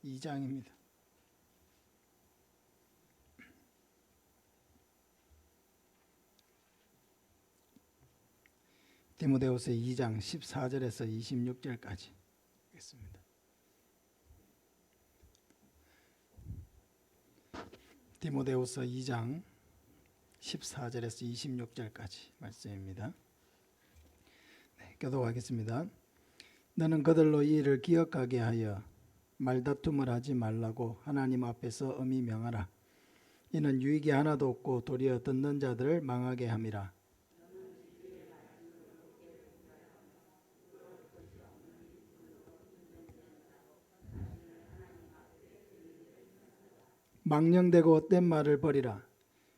2장입니다. 디모데후서 2장 14절에서 26절까지 읽겠습니다. 디모데후서 2장 14절에서 26절까지 말씀입니다. 교독하겠습니다. 너는 그들로 이 일을 기억하게 하여 말다툼을 하지 말라고 하나님 앞에서 엄히 명하라. 이는 유익이 하나도 없고 도리어 듣는 자들을 망하게 함이라. 망령되고 헛된 말을 버리라.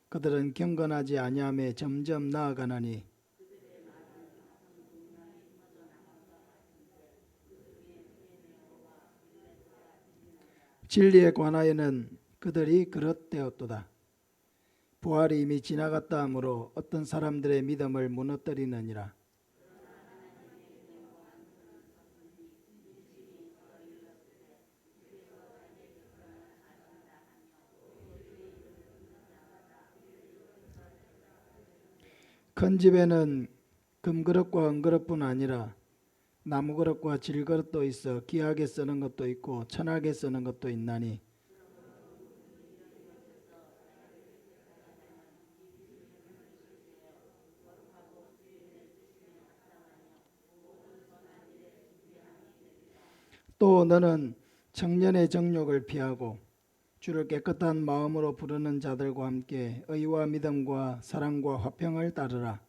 그들은 경건하지 아니함에 점점 나아가나니 진리에 관하여는 그들이 그릇되었도다. 부활이 이미 지나갔다 하므로 어떤 사람들의 믿음을 무너뜨리느니라. 큰 집에는 금그릇과 은그릇뿐 아니라 나무그릇과 질그릇도 있어 귀하게 쓰는 것도 있고 천하게 쓰는 것도 있나니 또 너는 청년의 정욕을 피하고 주를 깨끗한 마음으로 부르는 자들과 함께 의와 믿음과 사랑과 화평을 따르라.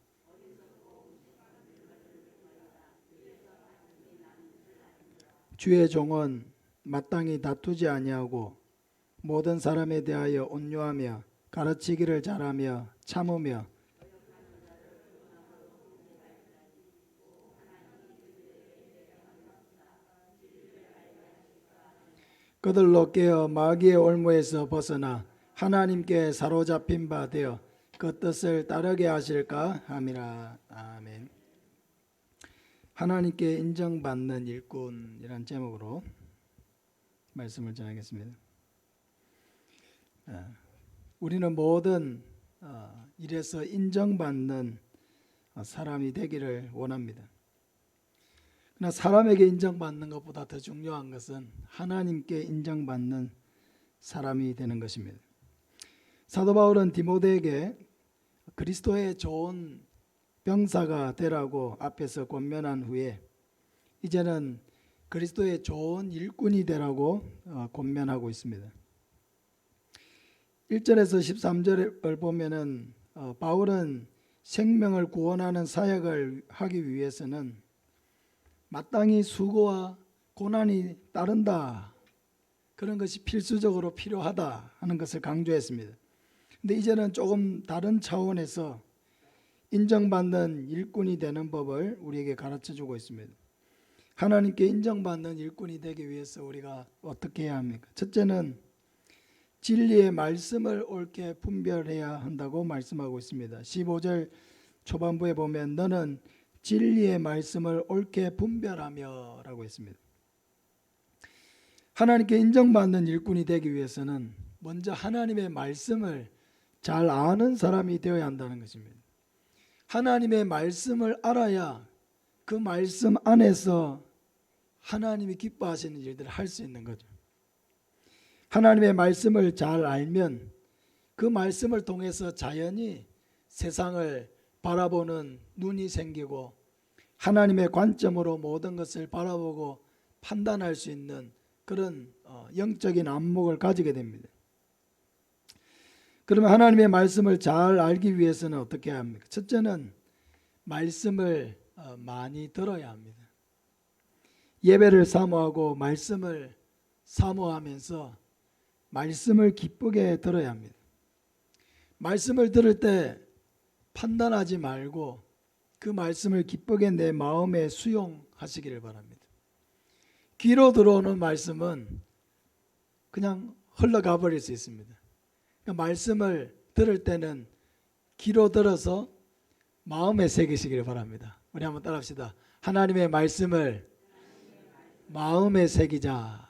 주의 종은 마땅히 다투지 아니하고 모든 사람에 대하여 온유하며 가르치기를 잘하며 참으며 그들로 깨어 마귀의 올무에서 벗어나 하나님께 사로잡힌 바 되어 그 뜻을 따르게 하실까 함이라. 아멘. 하나님께 인정받는 일꾼이란 제목으로 말씀을 전하겠습니다. 우리는 모든 일에서 인정받는 사람이 되기를 원합니다. 그러나 사람에게 인정받는 것보다 더 중요한 것은 하나님께 인정받는 사람이 되는 것입니다. 사도 바울은 디모데에게 그리스도의 좋은 병사가 되라고 앞에서 권면한 후에 이제는 그리스도의 좋은 일꾼이 되라고 권면하고 있습니다. 1절에서 13절을 보면은 바울은 생명을 구원하는 사역을 하기 위해서는 마땅히 수고와 고난이 따른다. 그런 것이 필수적으로 필요하다 하는 것을 강조했습니다. 근데 이제는 조금 다른 차원에서 인정받는 일꾼이 되는 법을 우리에게 가르쳐주고 있습니다. 하나님께 인정받는 일꾼이 되기 위해서 우리가 어떻게 해야 합니까? 첫째는 진리의 말씀을 옳게 분별해야 한다고 말씀하고 있습니다. 15절 초반부에 보면 너는 진리의 말씀을 옳게 분별하며 라고 했습니다. 하나님께 인정받는 일꾼이 되기 위해서는 먼저 하나님의 말씀을 잘 아는 사람이 되어야 한다는 것입니다. 하나님의 말씀을 알아야 그 말씀 안에서 하나님이 기뻐하시는 일들을 할 수 있는 거죠. 하나님의 말씀을 잘 알면 그 말씀을 통해서 자연히 세상을 바라보는 눈이 생기고 하나님의 관점으로 모든 것을 바라보고 판단할 수 있는 그런 영적인 안목을 가지게 됩니다. 그러면 하나님의 말씀을 잘 알기 위해서는 어떻게 해야 합니까? 첫째는 말씀을 많이 들어야 합니다. 예배를 사모하고 말씀을 사모하면서 말씀을 기쁘게 들어야 합니다. 말씀을 들을 때 판단하지 말고 그 말씀을 기쁘게 내 마음에 수용하시기를 바랍니다. 귀로 들어오는 말씀은 그냥 흘러가 버릴 수 있습니다. 그러니까 말씀을 들을 때는 귀로 들어서 마음에 새기시기를 바랍니다. 우리 한번 따라합시다. 하나님의 말씀을 마음에 새기자.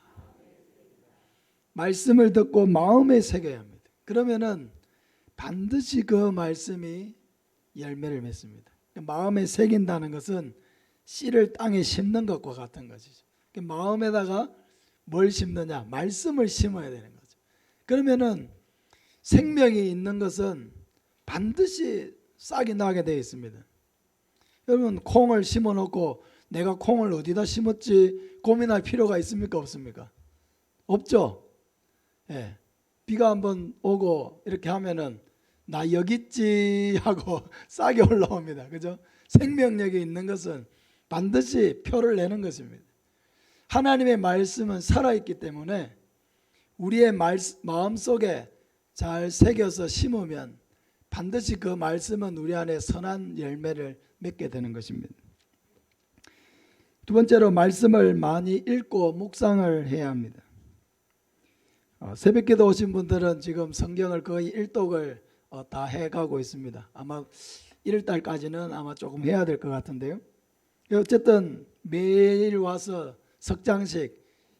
말씀을 듣고 마음에 새겨야 합니다. 그러면은 반드시 그 말씀이 열매를 맺습니다. 마음에 새긴다는 것은 씨를 땅에 심는 것과 같은 것이죠. 마음에다가 뭘 심느냐? 말씀을 심어야 되는 거죠. 그러면은 생명이 있는 것은 반드시 싹이 나게 되어 있습니다. 여러분, 콩을 심어 놓고 내가 콩을 어디다 심었지 고민할 필요가 있습니까? 없습니까? 없죠. 예. 비가 한번 오고 이렇게 하면은 나 여기 있지 하고 싹이 올라옵니다. 그죠? 생명력이 있는 것은 반드시 표를 내는 것입니다. 하나님의 말씀은 살아있기 때문에 우리의 마음속에 잘 새겨서 심으면 반드시 그 말씀은 우리 안에 선한 열매를 맺게 되는 것입니다. 두 번째로 말씀을 많이 읽고 묵상을 해야 합니다. 새벽기도 오신 분들은 지금 성경을 거의 일독을 다 해가고 있습니다. 아마 1월달까지는 아마 조금 해야 될 것 같은데요. 어쨌든 매일 와서 석 장씩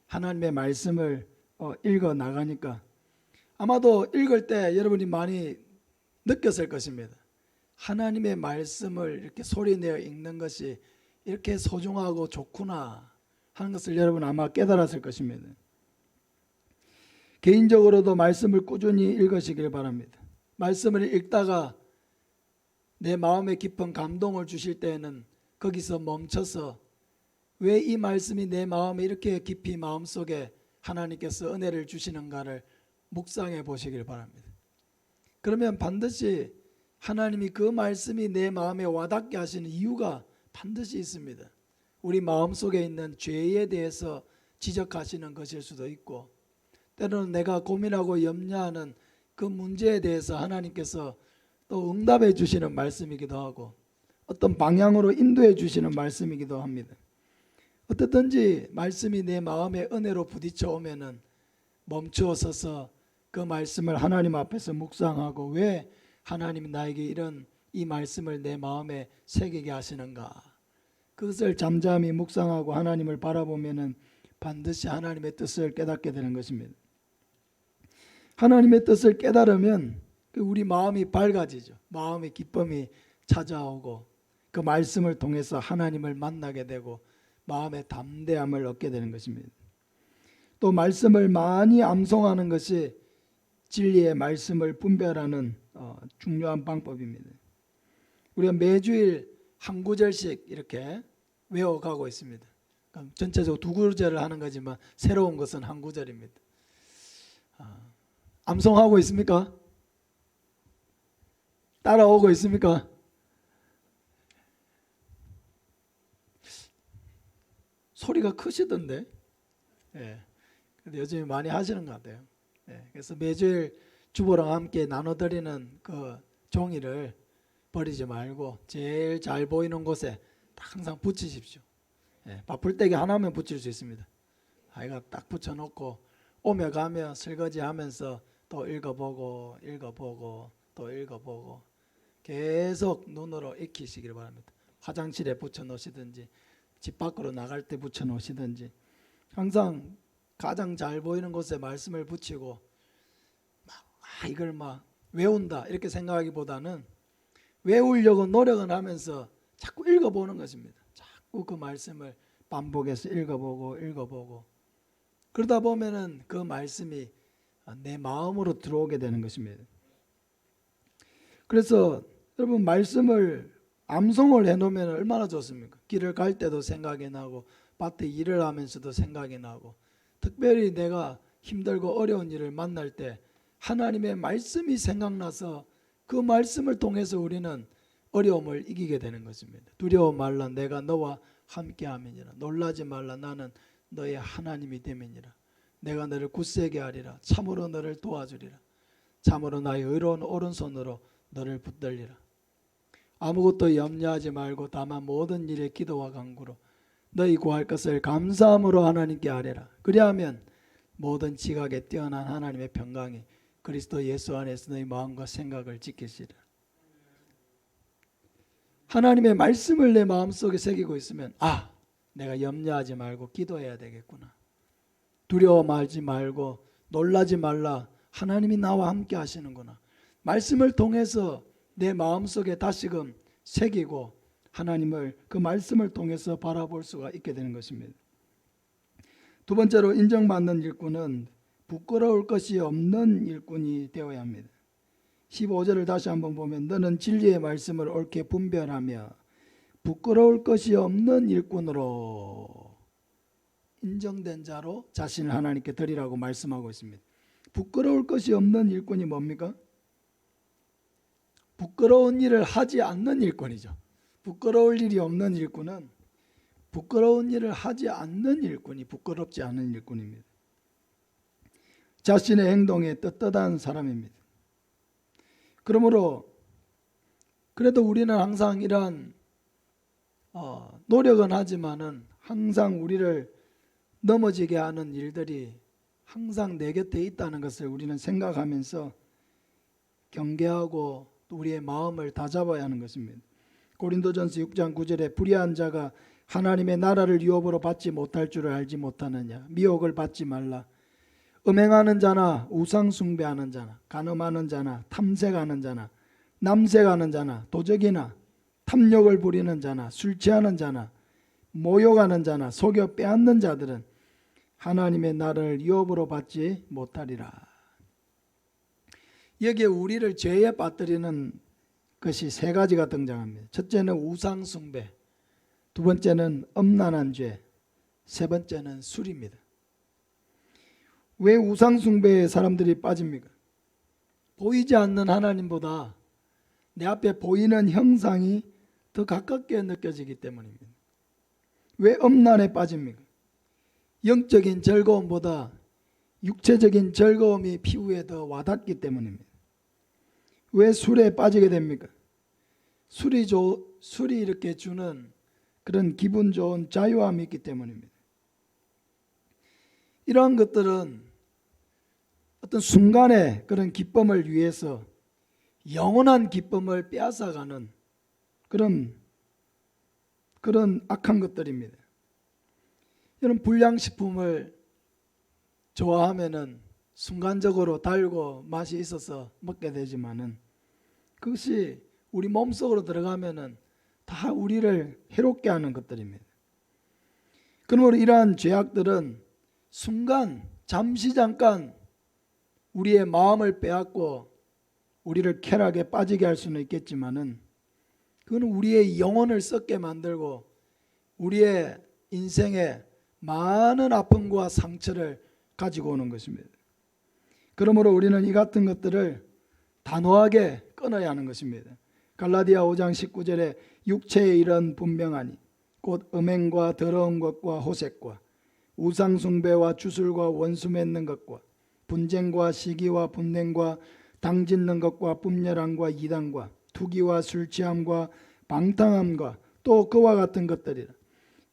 하나님의 말씀을 읽어 나가니까 아마도 읽을 때 여러분이 많이 느꼈을 것입니다. 하나님의 말씀을 이렇게 소리내어 읽는 것이 이렇게 소중하고 좋구나 하는 것을 여러분 아마 깨달았을 것입니다. 개인적으로도 말씀을 꾸준히 읽으시길 바랍니다. 말씀을 읽다가 내 마음에 깊은 감동을 주실 때에는 거기서 멈춰서 왜 이 말씀이 내 마음에 이렇게 깊이 마음속에 하나님께서 은혜를 주시는가를 묵상해 보시길 바랍니다. 그러면 반드시 하나님이 그 말씀이 내 마음에 와닿게 하시는 이유가 반드시 있습니다. 우리 마음속에 있는 죄에 대해서 지적하시는 것일 수도 있고, 때로는 내가 고민하고 염려하는 그 문제에 대해서 하나님께서 또 응답해 주시는 말씀이기도 하고 어떤 방향으로 인도해 주시는 말씀이기도 합니다. 어떻든지 말씀이 내 마음에 은혜로 부딪혀 오면은 멈추어 서서 그 말씀을 하나님 앞에서 묵상하고 왜 하나님이 나에게 이런 이 말씀을 내 마음에 새기게 하시는가, 그것을 잠잠히 묵상하고 하나님을 바라보면은 반드시 하나님의 뜻을 깨닫게 되는 것입니다. 하나님의 뜻을 깨달으면 우리 마음이 밝아지죠. 마음의 기쁨이 찾아오고 그 말씀을 통해서 하나님을 만나게 되고 마음의 담대함을 얻게 되는 것입니다. 또 말씀을 많이 암송하는 것이 진리의 말씀을 분별하는 중요한 방법입니다. 우리가 매주일 한 구절씩 이렇게 외워가고 있습니다. 전체적으로 두 구절을 하는 거지만 새로운 것은 한 구절입니다. 암송하고 있습니까? 따라오고 있습니까? 소리가 크시던데. 예. 근데 요즘에 많이 하시는 것 같아요. 예. 그래서 매주일 주보랑 함께 나눠드리는 그 종이를 버리지 말고 제일 잘 보이는 곳에 항상 붙이십시오. 예. 바쁠 때에 하나면 붙일 수 있습니다. 아이가 딱 붙여놓고 오며 가며 설거지하면서 또 읽어보고 또 읽어보고 계속 눈으로 익히시길 바랍니다. 화장실에 붙여놓으시든지 집 밖으로 나갈 때 붙여놓으시든지 항상 가장 잘 보이는 곳에 말씀을 붙이고 이걸 막 외운다 이렇게 생각하기보다는 외우려고 노력은 하면서 자꾸 읽어보는 것입니다. 자꾸 그 말씀을 반복해서 읽어보고 그러다 보면은 그 말씀이 내 마음으로 들어오게 되는 것입니다. 그래서 여러분 말씀을 암송을 해놓으면 얼마나 좋습니까? 길을 갈 때도 생각이 나고 밭에 일을 하면서도 생각이 나고 특별히 내가 힘들고 어려운 일을 만날 때 하나님의 말씀이 생각나서 그 말씀을 통해서 우리는 어려움을 이기게 되는 것입니다. 두려워 말라 내가 너와 함께함이니라. 놀라지 말라 나는 너의 하나님이 됨이니라. 내가 너를 굳세게 하리라. 참으로 너를 도와주리라. 참으로 나의 의로운 오른손으로 너를 붙들리라. 아무것도 염려하지 말고 다만 모든 일에 기도와 간구로 너희 구할 것을 감사함으로 하나님께 아뢰라. 그리하면 모든 지각에 뛰어난 하나님의 평강이 그리스도 예수 안에서 너희 마음과 생각을 지키시리라. 하나님의 말씀을 내 마음속에 새기고 있으면 내가 염려하지 말고 기도해야 되겠구나. 두려워 말지 말고 놀라지 말라. 하나님이 나와 함께 하시는구나. 말씀을 통해서 내 마음속에 다시금 새기고 하나님을 그 말씀을 통해서 바라볼 수가 있게 되는 것입니다. 두 번째로 인정받는 일꾼은 부끄러울 것이 없는 일꾼이 되어야 합니다. 15절을 다시 한번 보면 너는 진리의 말씀을 옳게 분별하며 부끄러울 것이 없는 일꾼으로 인정된 자로 자신을 하나님께 드리라고 말씀하고 있습니다. 부끄러울 것이 없는 일꾼이 뭡니까? 부끄러운 일을 하지 않는 일꾼이죠. 부끄러울 일이 없는 일꾼은 부끄러운 일을 하지 않는 일꾼이 부끄럽지 않은 일꾼입니다. 자신의 행동에 떳떳한 사람입니다. 그러므로 그래도 우리는 항상 이러한 노력은 하지만은 항상 우리를 넘어지게 하는 일들이 항상 내 곁에 있다는 것을 우리는 생각하면서 경계하고 또 우리의 마음을 다잡아야 하는 것입니다. 고린도전서 6장 9절에 불의한 자가 하나님의 나라를 유업으로 받지 못할 줄을 알지 못하느냐. 미혹을 받지 말라. 음행하는 자나 우상 숭배하는 자나 간음하는 자나 탐색하는 자나 남색하는 자나 도적이나 탐욕을 부리는 자나 술 취하는 자나 모욕하는 자나 속여 빼앗는 자들은 하나님의 나라를 유업으로 받지 못하리라. 여기에 우리를 죄에 빠뜨리는 것이 세 가지가 등장합니다. 첫째는 우상 숭배, 두 번째는 음란한 죄, 세 번째는 술입니다. 왜 우상 숭배에 사람들이 빠집니까? 보이지 않는 하나님보다 내 앞에 보이는 형상이 더 가깝게 느껴지기 때문입니다. 왜 음란에 빠집니까? 영적인 즐거움보다 육체적인 즐거움이 피부에 더 와닿기 때문입니다. 왜 술에 빠지게 됩니까? 술이 이렇게 주는 그런 기분 좋은 자유함이 있기 때문입니다. 이러한 것들은 어떤 순간의 그런 기쁨을 위해서 영원한 기쁨을 빼앗아가는 그런 악한 것들입니다. 이런 불량식품을 좋아하면은 순간적으로 달고 맛이 있어서 먹게 되지만은 그것이 우리 몸속으로 들어가면은 다 우리를 해롭게 하는 것들입니다. 그러므로 이러한 죄악들은 순간 잠시 잠깐 우리의 마음을 빼앗고 우리를 쾌락에 빠지게 할 수는 있겠지만은 그건 우리의 영혼을 썩게 만들고 우리의 인생에 많은 아픔과 상처를 가지고 오는 것입니다. 그러므로 우리는 이 같은 것들을 단호하게 끊어야 하는 것입니다. 갈라디아 5장 19절에 육체의 일은 분명하니 곧 음행과 더러운 것과 호색과 우상숭배와 주술과 원수 맺는 것과 분쟁과 시기와 분냉과 당짓는 것과 분열함과 이단과 투기와 술취함과 방탕함과 또 그와 같은 것들이라.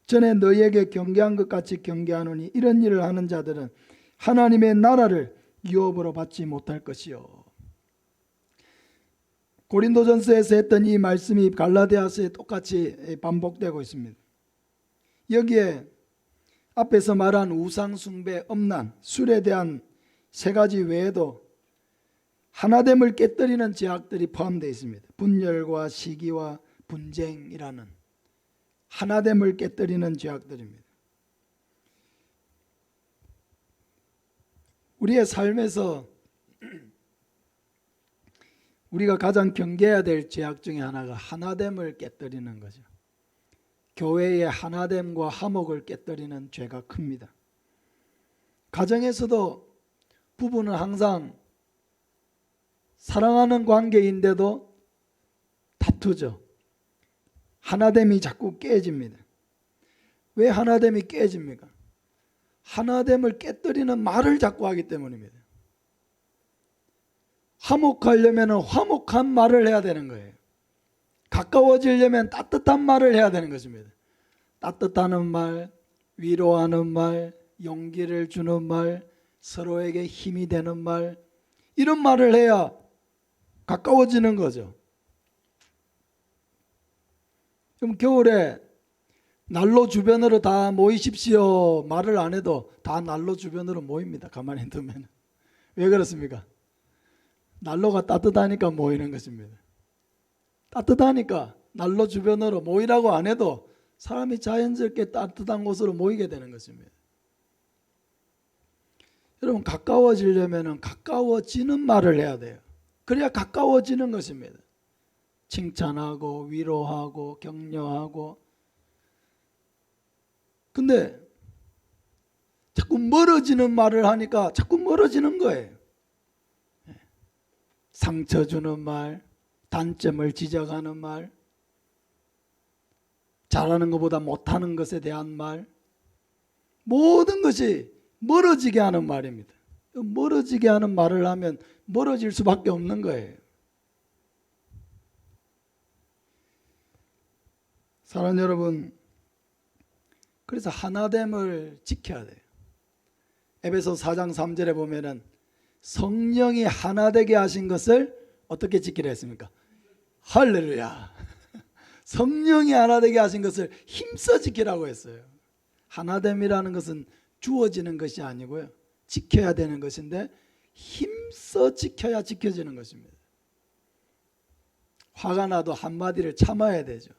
전에 너희에게 경계한 것 같이 경계하노니 이런 일을 하는 자들은 하나님의 나라를 유업으로 받지 못할 것이요. 고린도전서에서 했던 이 말씀이 갈라디아서에 똑같이 반복되고 있습니다. 여기에 앞에서 말한 우상 숭배, 음란, 술에 대한 세 가지 외에도 하나됨을 깨뜨리는 죄악들이 포함되어 있습니다. 분열과 시기와 분쟁이라는 하나됨을 깨뜨리는 죄악들입니다. 우리의 삶에서 우리가 가장 경계해야 될 죄악 중에 하나가 하나됨을 깨뜨리는 거죠. 교회의 하나됨과 화목을 깨뜨리는 죄가 큽니다. 가정에서도 부부는 항상 사랑하는 관계인데도 다투죠. 하나됨이 자꾸 깨집니다. 왜 하나됨이 깨집니까? 하나됨을 깨뜨리는 말을 자꾸 하기 때문입니다. 화목하려면 화목한 말을 해야 되는 거예요. 가까워지려면 따뜻한 말을 해야 되는 것입니다. 따뜻하는 말, 위로하는 말, 용기를 주는 말, 서로에게 힘이 되는 말, 이런 말을 해야 가까워지는 거죠. 그럼 겨울에 난로 주변으로 다 모이십시오 말을 안 해도 다 난로 주변으로 모입니다. 가만히 두면. 왜 그렇습니까? 난로가 따뜻하니까 모이는 것입니다. 따뜻하니까 난로 주변으로 모이라고 안 해도 사람이 자연스럽게 따뜻한 곳으로 모이게 되는 것입니다. 여러분, 가까워지려면 가까워지는 말을 해야 돼요. 그래야 가까워지는 것입니다. 칭찬하고 위로하고 격려하고. 근데 자꾸 멀어지는 말을 하니까 자꾸 멀어지는 거예요. 상처 주는 말, 단점을 지적하는 말, 잘하는 것보다 못하는 것에 대한 말, 모든 것이 멀어지게 하는 말입니다. 멀어지게 하는 말을 하면 멀어질 수밖에 없는 거예요. 사랑하는 여러분, 그래서 하나됨을 지켜야 돼요. 에베소 4장 3절에 보면은 성령이 하나 되게 하신 것을 어떻게 지키라 했습니까? 할렐루야. 성령이 하나 되게 하신 것을 힘써 지키라고 했어요. 하나됨이라는 것은 주어지는 것이 아니고요, 지켜야 되는 것인데 힘써 지켜야 지켜지는 것입니다. 화가 나도 한마디를 참아야 되죠.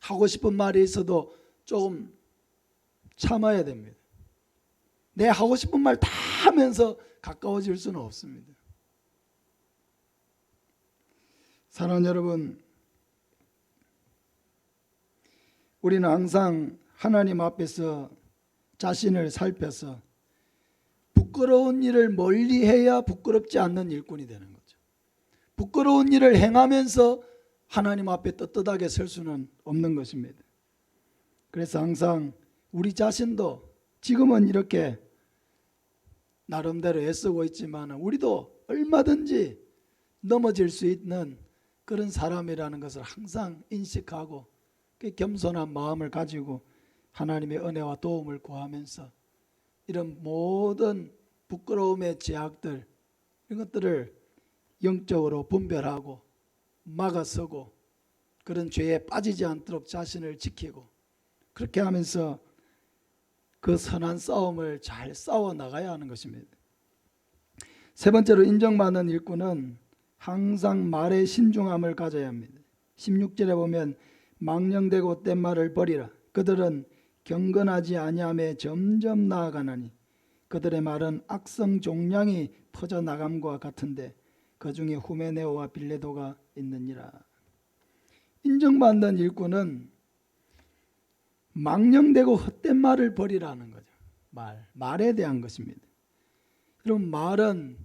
하고 싶은 말이 있어도 조금 참아야 됩니다. 내 하고 싶은 말 다 하면서 가까워질 수는 없습니다. 사랑하는 여러분, 우리는 항상 하나님 앞에서 자신을 살펴서 부끄러운 일을 멀리해야 부끄럽지 않는 일꾼이 되는 거죠. 부끄러운 일을 행하면서 하나님 앞에 떳떳하게 설 수는 없는 것입니다. 그래서 항상 우리 자신도 지금은 이렇게 나름대로 애쓰고 있지만 우리도 얼마든지 넘어질 수 있는 그런 사람이라는 것을 항상 인식하고 겸손한 마음을 가지고 하나님의 은혜와 도움을 구하면서 이런 모든 부끄러움의 제약들, 이런 것들을 영적으로 분별하고 막아서고 그런 죄에 빠지지 않도록 자신을 지키고, 그렇게 하면서 그 선한 싸움을 잘 싸워 나가야 하는 것입니다. 세 번째로 인정받는 일꾼은 항상 말에 신중함을 가져야 합니다. 16절에 보면 망령되고 뗏말을 버리라. 그들은 경건하지 아니함에 점점 나아가나니 그들의 말은 악성 종량이 퍼져나감과 같은데 그 중에 후메네오와 빌레도가 있느니라. 인정받는 일꾼은 망령되고 헛된 말을 버리라는 거죠. 말에 대한 것입니다. 여러분, 말은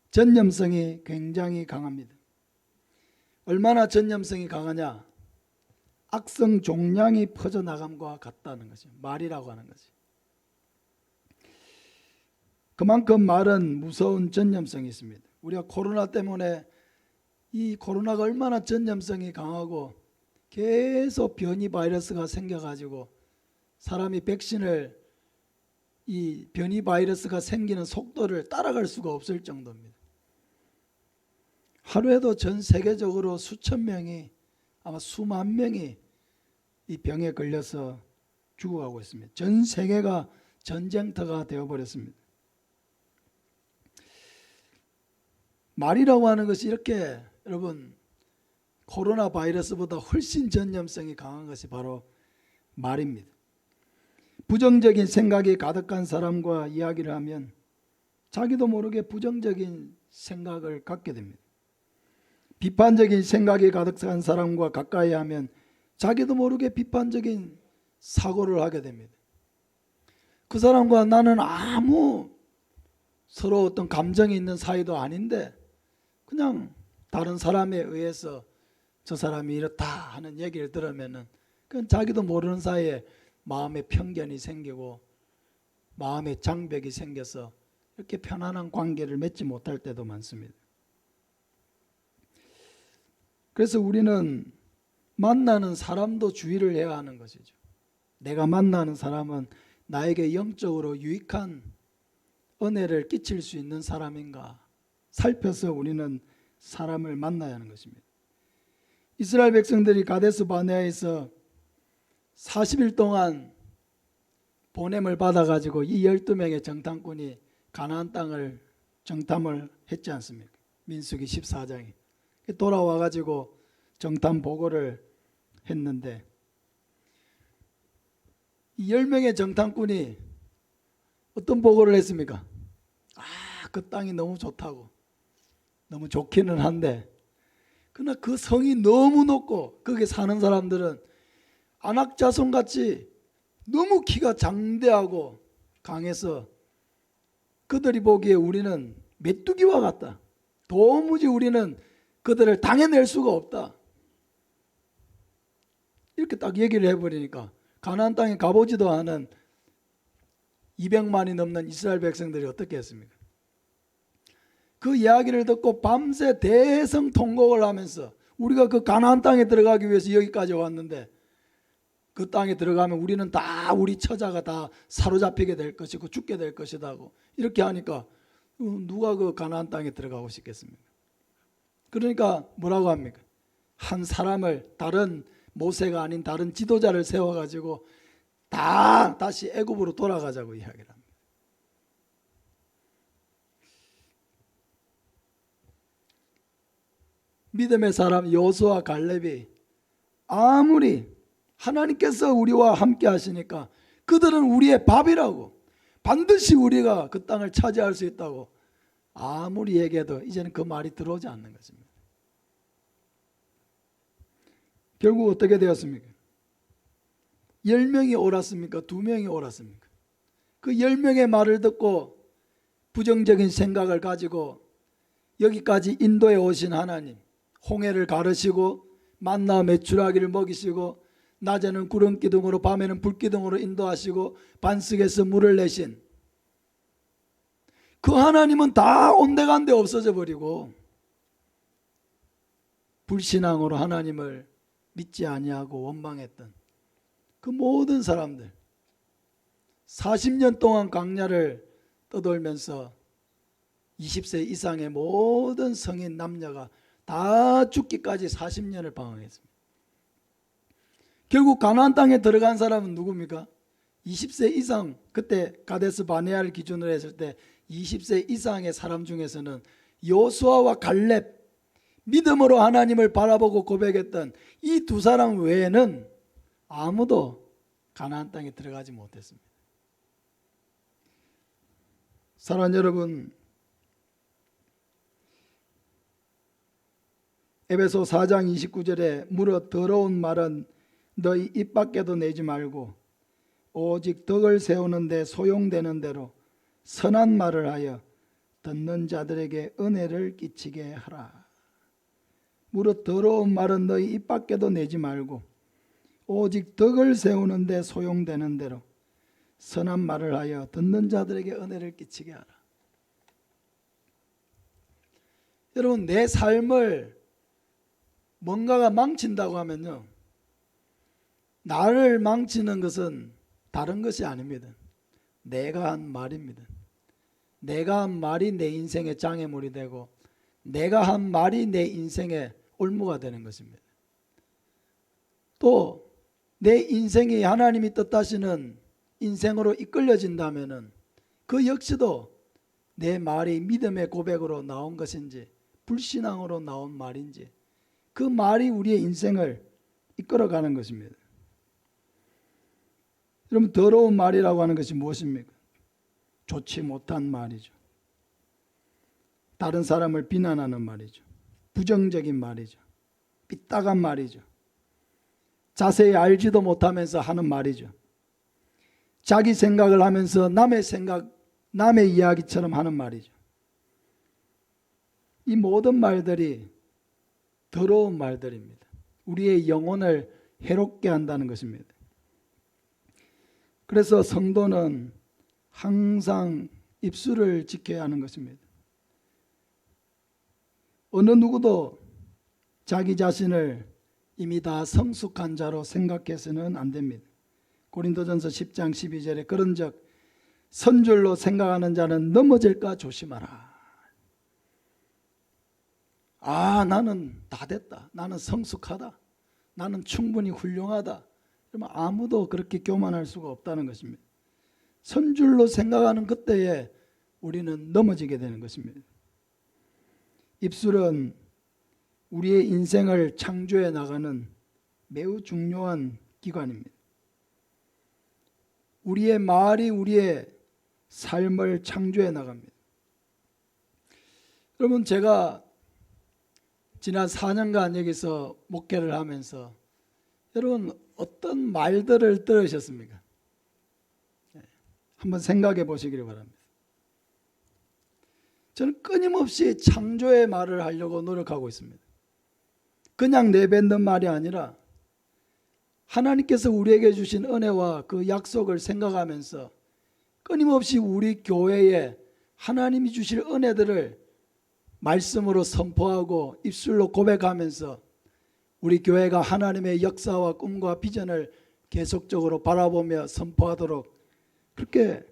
전념성이 굉장히 강합니다. 얼마나 전념성이 강하냐? 악성 종량이 퍼져나감과 같다는 것이 말이라고 하는 것이. 그만큼 말은 무서운 전념성이 있습니다. 우리가 코로나 때문에 이 코로나가 얼마나 전염성이 강하고 계속 변이 바이러스가 생겨가지고 사람이 백신을, 이 변이 바이러스가 생기는 속도를 따라갈 수가 없을 정도입니다. 하루에도 전 세계적으로 수천 명이, 아마 수만 명이 이 병에 걸려서 죽어가고 있습니다. 전 세계가 전쟁터가 되어버렸습니다. 말이라고 하는 것이 이렇게, 여러분, 코로나 바이러스보다 훨씬 전염성이 강한 것이 바로 말입니다. 부정적인 생각이 가득한 사람과 이야기를 하면 자기도 모르게 부정적인 생각을 갖게 됩니다. 비판적인 생각이 가득한 사람과 가까이 하면 자기도 모르게 비판적인 사고를 하게 됩니다. 그 사람과 나는 아무 서로 어떤 감정이 있는 사이도 아닌데 그냥 다른 사람에 의해서 저 사람이 이렇다 하는 얘기를 들으면은 그건 자기도 모르는 사이에 마음에 편견이 생기고 마음에 장벽이 생겨서 이렇게 편안한 관계를 맺지 못할 때도 많습니다. 그래서 우리는 만나는 사람도 주의를 해야 하는 것이죠. 내가 만나는 사람은 나에게 영적으로 유익한 은혜를 끼칠 수 있는 사람인가 살펴서 우리는 사람을 만나야 하는 것입니다. 이스라엘 백성들이 가데스 바네아에서 40일 동안 보냄을 받아가지고 이 12명의 정탐꾼이 가나안 땅을 정탐을 했지 않습니까? 민수기 14장에 돌아와 가지고 정탐 보고를 했는데 이 10명의 정탐꾼이 어떤 보고를 했습니까? 그 땅이 너무 좋다고, 너무 좋기는 한데 그러나 그 성이 너무 높고 거기 사는 사람들은 안악자손같이 너무 키가 장대하고 강해서 그들이 보기에 우리는 메뚜기와 같다, 도무지 우리는 그들을 당해낼 수가 없다, 이렇게 딱 얘기를 해버리니까 가나안 땅에 가보지도 않은 200만이 넘는 이스라엘 백성들이 어떻게 했습니까? 그 이야기를 듣고 밤새 대성통곡을 하면서 우리가 그 가나안 땅에 들어가기 위해서 여기까지 왔는데 그 땅에 들어가면 우리는 다 우리 처자가 다 사로잡히게 될 것이고 죽게 될 것이다고 이렇게 하니까 누가 그 가나안 땅에 들어가고 싶겠습니까? 그러니까 뭐라고 합니까? 한 사람을, 다른 모세가 아닌 다른 지도자를 세워가지고 다 다시 애굽으로 돌아가자고 이야기를 합니다. 믿음의 사람 여호수아 갈렙이 아무리 하나님께서 우리와 함께 하시니까 그들은 우리의 밥이라고, 반드시 우리가 그 땅을 차지할 수 있다고 아무리 얘기해도 이제는 그 말이 들어오지 않는 것입니다. 결국 어떻게 되었습니까? 10명이 옳았습니까? 2명이 옳았습니까? 그 10명의 말을 듣고 부정적인 생각을 가지고 여기까지 인도해 오신 하나님, 홍해를 가르시고 만나 메추라기를 먹이시고 낮에는 구름기둥으로 밤에는 불기둥으로 인도하시고 반석에서 물을 내신 그 하나님은 다 온데간데 없어져 버리고 불신앙으로 하나님을 믿지 아니하고 원망했던 그 모든 사람들, 40년 동안 광야를 떠돌면서 20세 이상의 모든 성인 남녀가 다 죽기까지 40년을 방황했습니다. 결국 가나안 땅에 들어간 사람은 누굽니까? 20세 이상, 그때 가데스 바네아를 기준으로 했을 때 20세 이상의 사람 중에서는 여호수아와 갈렙, 믿음으로 하나님을 바라보고 고백했던 이 두 사람 외에는 아무도 가나안 땅에 들어가지 못했습니다. 사랑하는 여러분, 에베소 4장 29절에 무릇 더러운 말은 너희 입 밖에도 내지 말고 오직 덕을 세우는데 소용되는 대로 선한 말을 하여 듣는 자들에게 은혜를 끼치게 하라. 무릇 더러운 말은 너희 입 밖에도 내지 말고 오직 덕을 세우는데 소용되는 대로 선한 말을 하여 듣는 자들에게 은혜를 끼치게 하라. 여러분, 내 삶을 뭔가가 망친다고 하면요, 나를 망치는 것은 다른 것이 아닙니다. 내가 한 말입니다. 내가 한 말이 내 인생의 장애물이 되고 내가 한 말이 내 인생의 올무가 되는 것입니다. 또 내 인생이 하나님이 뜻하시는 인생으로 이끌려진다면 그 역시도 내 말이 믿음의 고백으로 나온 것인지 불신앙으로 나온 말인지 그 말이 우리의 인생을 이끌어가는 것입니다. 여러분, 더러운 말이라고 하는 것이 무엇입니까? 좋지 못한 말이죠. 다른 사람을 비난하는 말이죠. 부정적인 말이죠. 삐딱한 말이죠. 자세히 알지도 못하면서 하는 말이죠. 자기 생각을 하면서 남의 생각, 남의 이야기처럼 하는 말이죠. 이 모든 말들이 더러운 말들입니다. 우리의 영혼을 해롭게 한다는 것입니다. 그래서 성도는 항상 입술을 지켜야 하는 것입니다. 어느 누구도 자기 자신을 이미 다 성숙한 자로 생각해서는 안 됩니다. 고린도전서 10장 12절에 그런즉 선줄로 생각하는 자는 넘어질까 조심하라. 나는 다 됐다. 나는 성숙하다. 나는 충분히 훌륭하다. 그러면 아무도 그렇게 교만할 수가 없다는 것입니다. 선줄로 생각하는 그때에 우리는 넘어지게 되는 것입니다. 입술은 우리의 인생을 창조해 나가는 매우 중요한 기관입니다. 우리의 말이 우리의 삶을 창조해 나갑니다. 여러분, 제가 지난 4년간 여기서 목회를 하면서 여러분 어떤 말들을 들으셨습니까? 한번 생각해 보시기를 바랍니다. 저는 끊임없이 창조의 말을 하려고 노력하고 있습니다. 그냥 내뱉는 말이 아니라 하나님께서 우리에게 주신 은혜와 그 약속을 생각하면서 끊임없이 우리 교회에 하나님이 주실 은혜들을 말씀으로 선포하고 입술로 고백하면서 우리 교회가 하나님의 역사와 꿈과 비전을 계속적으로 바라보며 선포하도록 그렇게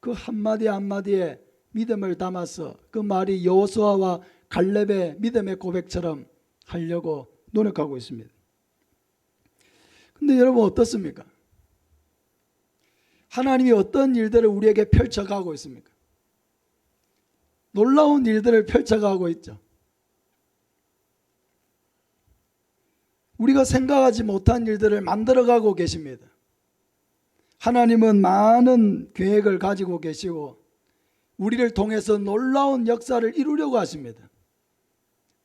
그 한마디 한마디에 믿음을 담아서 그 말이 여호수아와 갈렙의 믿음의 고백처럼 하려고 노력하고 있습니다. 근데 여러분 어떻습니까? 하나님이 어떤 일들을 우리에게 펼쳐가고 있습니까? 놀라운 일들을 펼쳐가고 있죠. 우리가 생각하지 못한 일들을 만들어가고 계십니다. 하나님은 많은 계획을 가지고 계시고 우리를 통해서 놀라운 역사를 이루려고 하십니다.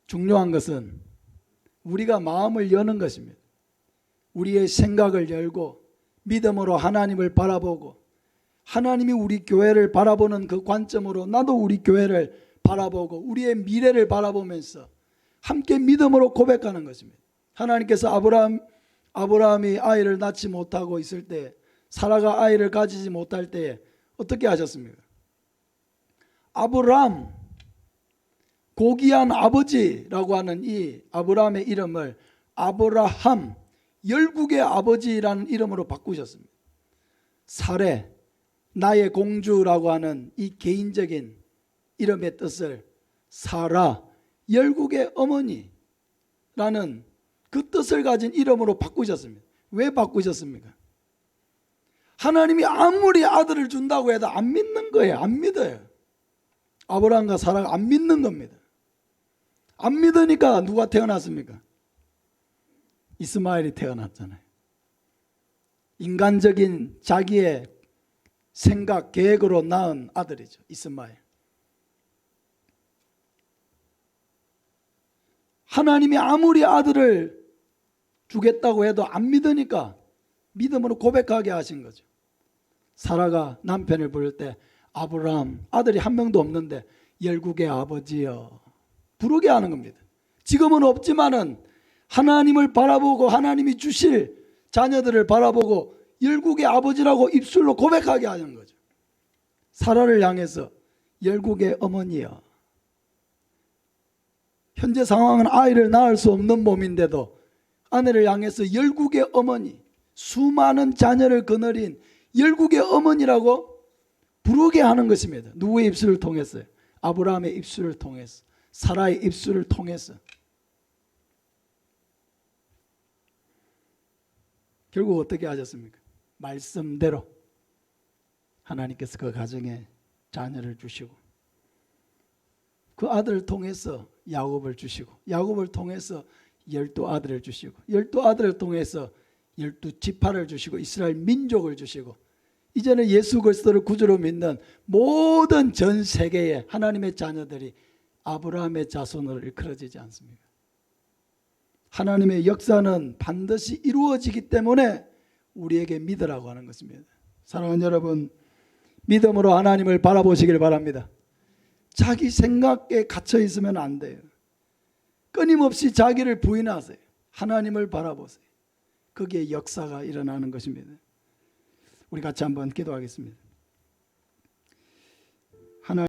중요한 것은 우리가 마음을 여는 것입니다. 우리의 생각을 열고 믿음으로 하나님을 바라보고 하나님이 우리 교회를 바라보는 그 관점으로 나도 우리 교회를 바라보고 우리의 미래를 바라보면서 함께 믿음으로 고백하는 것입니다. 하나님께서 아브라함이 아이를 낳지 못하고 있을 때, 사라가 아이를 가지지 못할 때에 어떻게 하셨습니까? 아브라함, 고귀한 아버지라고 하는 이 아브라함의 이름을 아브라함, 열국의 아버지라는 이름으로 바꾸셨습니다. 사레, 나의 공주라고 하는 이 개인적인 이름의 뜻을 사라, 열국의 어머니라는 그 뜻을 가진 이름으로 바꾸셨습니다. 왜 바꾸셨습니까? 하나님이 아무리 아들을 준다고 해도 안 믿는 거예요. 안 믿어요. 아브라함과 사라가 안 믿는 겁니다. 안 믿으니까 누가 태어났습니까? 이스마엘이 태어났잖아요. 인간적인 자기의 생각, 계획으로 낳은 아들이죠. 이스마엘. 하나님이 아무리 아들을 주겠다고 해도 안 믿으니까 믿음으로 고백하게 하신 거죠. 사라가 남편을 부를 때 아브라함, 아들이 한 명도 없는데 열국의 아버지여 부르게 하는 겁니다. 지금은 없지만은 하나님을 바라보고 하나님이 주실 자녀들을 바라보고 열국의 아버지라고 입술로 고백하게 하는 거죠. 사라를 향해서 열국의 어머니여. 현재 상황은 아이를 낳을 수 없는 몸인데도 아내를 향해서 열국의 어머니, 수많은 자녀를 거느린 열국의 어머니라고 부르게 하는 것입니다. 누구의 입술을 통해서요? 아브라함의 입술을 통해서, 사라의 입술을 통해서. 결국 어떻게 하셨습니까? 말씀대로 하나님께서 그 가정에 자녀를 주시고 그 아들을 통해서 야곱을 주시고 야곱을 통해서 12아들을 주시고 12아들을 통해서 12지파를 주시고 이스라엘 민족을 주시고 이제는 예수 그리스도를 구주로 믿는 모든 전 세계의 하나님의 자녀들이 아브라함의 자손으로 일컬어지지 않습니까? 하나님의 역사는 반드시 이루어지기 때문에 우리에게 믿으라고 하는 것입니다. 사랑하는 여러분, 믿음으로 하나님을 바라보시길 바랍니다. 자기 생각에 갇혀 있으면 안 돼요. 끊임없이 자기를 부인하세요. 하나님을 바라보세요. 거기에 역사가 일어나는 것입니다. 우리 같이 한번 기도하겠습니다.